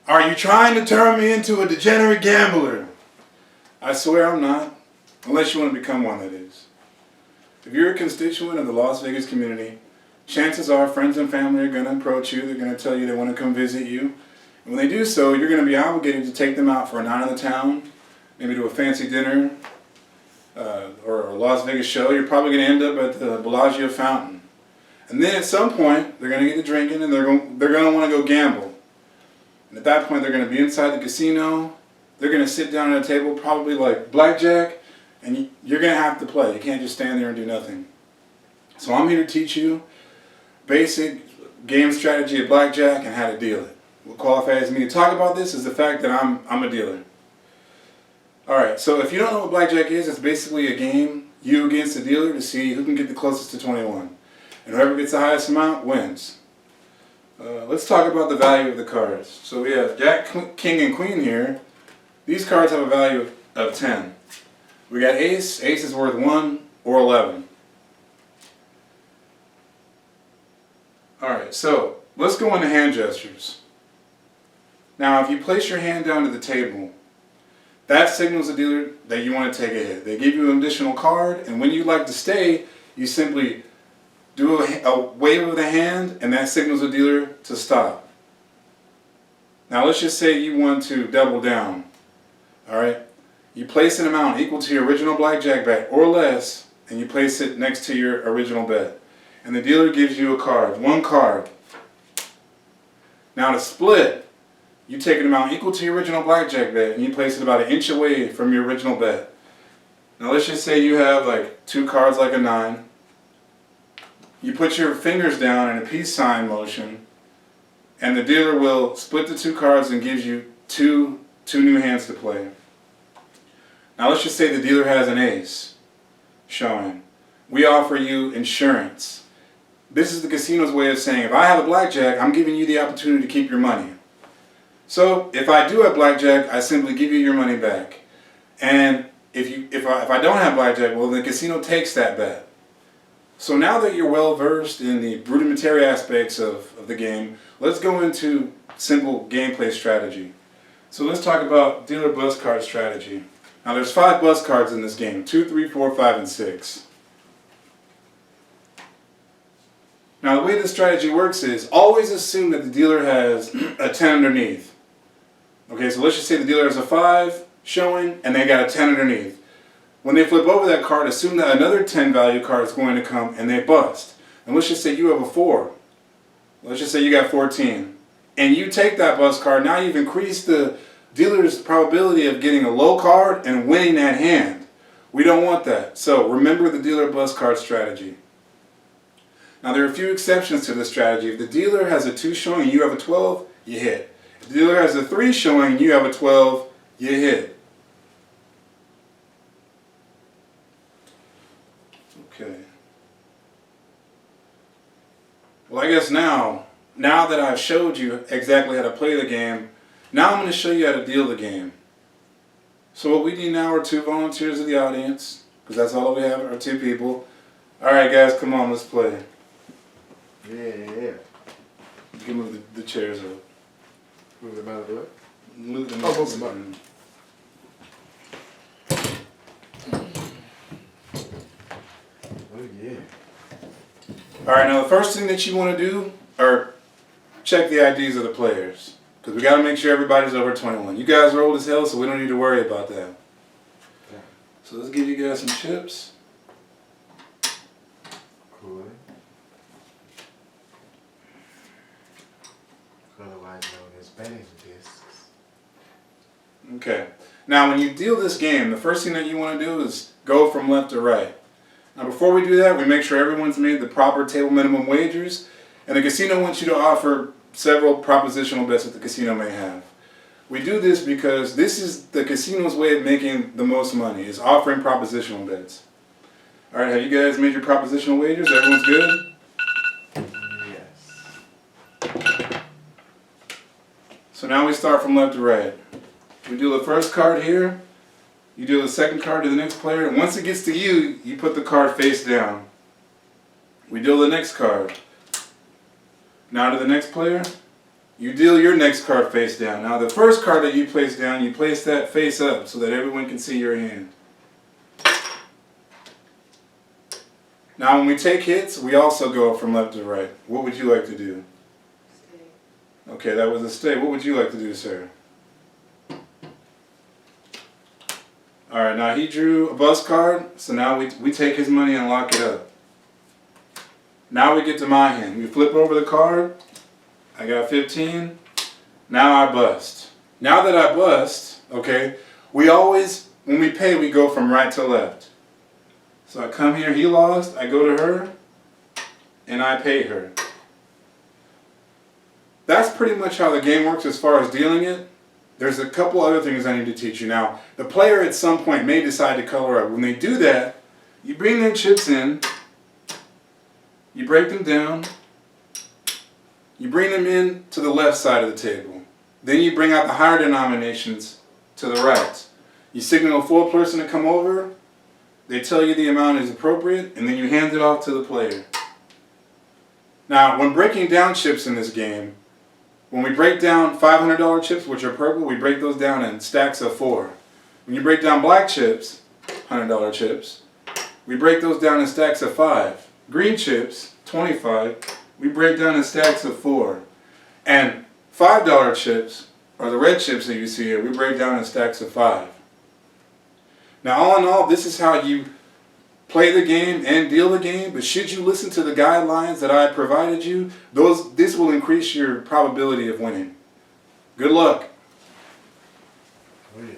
Are you trying to turn me into a degenerate gambler? I swear I'm not, unless you want to become one, that is. If you're a constituent of the Las Vegas community, chances are friends and family are going to approach you. They're going to tell you they want to come visit you. And when they do so, you're going to be obligated to take them out for a night in the town, maybe to a fancy dinner, or a Las Vegas show. You're probably going to end up at the Bellagio fountain. And then at some point, they're going to get to drinking and they're going to want to go gamble. And at that point, they're going to be inside the casino. They're going to sit down at a table, probably like blackjack, and you're going to have to play. You can't just stand there and do nothing. So I'm here to teach you basic game strategy of blackjack and how to deal it. What qualifies me to talk about this is the fact that I'm a dealer. Alright, so if you don't know what blackjack is, it's basically a game, you against the dealer, to see who can get the closest to 21. And whoever gets the highest amount wins. Let's talk about the value of the cards. So we have Jack, King, and Queen here. These cards have a value of 10. We got Ace. Ace is worth 1 or 11. Alright, so let's go into hand gestures. Now if you place your hand down to the table, that signals the dealer that you want to take a hit. They give you an additional card, and when you'd like to stay, you simply do a wave of the hand, and that signals the dealer to stop. Now let's just say you want to double down. Alright? You place an amount equal to your original blackjack bet or less, and you place it next to your original bet. And the dealer gives you a card, one card. Now to split, you take an amount equal to your original blackjack bet and you place it about an inch away from your original bet. Now let's just say you have like 2 cards like a 9. You put your fingers down in a peace sign motion, and the dealer will split the 2 cards and gives you two new hands to play. Now let's just say the dealer has an ace showing. We offer you insurance. This is the casino's way of saying, if I have a blackjack, I'm giving you the opportunity to keep your money. So if I do have blackjack, I simply give you your money back. And if I don't have blackjack, well, the casino takes that bet. So now that you're well versed in the rudimentary aspects of the game, let's go into simple gameplay strategy. So let's talk about dealer bus card strategy. Now there's 5 bus cards in this game, 2, 3, 4, 5, and 6. Now the way this strategy works is, always assume that the dealer has a 10 underneath. Okay, so let's just say the dealer has a 5 showing and they got a 10 underneath. When they flip over that card, assume that another 10 value card is going to come and they bust. And let's just say you have a 4. Let's just say you got 14. And you take that bust card, now you've increased the dealer's probability of getting a low card and winning that hand. We don't want that. So remember the dealer bust card strategy. Now there are a few exceptions to this strategy. If the dealer has a 2 showing and you have a 12, you hit. If the dealer has a 3 showing and you have a 12, you hit. Okay. Well, I guess now that I've showed you exactly how to play the game, now I'm going to show you how to deal the game. So what we need now are 2 volunteers of the audience, because that's all we have are 2 people. Alright guys, come on, let's play. Yeah. You can move the chairs up. Move them out of the way? Move them move them up. Oh yeah. Alright, now the first thing that you want to do are check the IDs of the players. Because we got to make sure everybody's over 21. You guys are old as hell, so we don't need to worry about that. Okay. So let's give you guys some chips. Cool. Otherwise known as betting discs. Okay. Now when you deal this game, the first thing that you want to do is go from left to right. Now before we do that, we make sure everyone's made the proper table minimum wagers, and the casino wants you to offer several propositional bets that the casino may have. We do this because this is the casino's way of making the most money, is offering propositional bets. Alright, have you guys made your propositional wagers? Everyone's good? Yes. So now we start from left to right. We deal the first card here. You deal the second card to the next player, and once it gets to you, you put the card face down. We deal the next card. Now to the next player. You deal your next card face down. Now the first card that you place down, you place that face up so that everyone can see your hand. Now when we take hits, we also go from left to right. What would you like to do? Stay. Okay, that was a stay. What would you like to do, sir? Alright, now he drew a bust card, so now we take his money and lock it up. Now we get to my hand. We flip over the card. I got 15. Now I bust. Now that I bust, okay, we always, when we pay, we go from right to left. So I come here, he lost, I go to her, and I pay her. That's pretty much how the game works as far as dealing it. There's a couple other things I need to teach you. Now, the player at some point may decide to color up. When they do that, you bring their chips in, you break them down, you bring them in to the left side of the table. Then you bring out the higher denominations to the right. You signal for a person to come over, they tell you the amount is appropriate, and then you hand it off to the player. Now, when breaking down chips in this game, when we break down $500 chips, which are purple, we break those down in stacks of 4. When you break down black chips, $100 chips, we break those down in stacks of 5. Green chips, 25, we break down in stacks of 4. And $5 chips, or the red chips that you see here, we break down in stacks of 5. Now, all in all, this is how you play the game and deal the game, but should you listen to the guidelines that I provided you, this will increase your probability of winning. Good luck. Oh, yeah.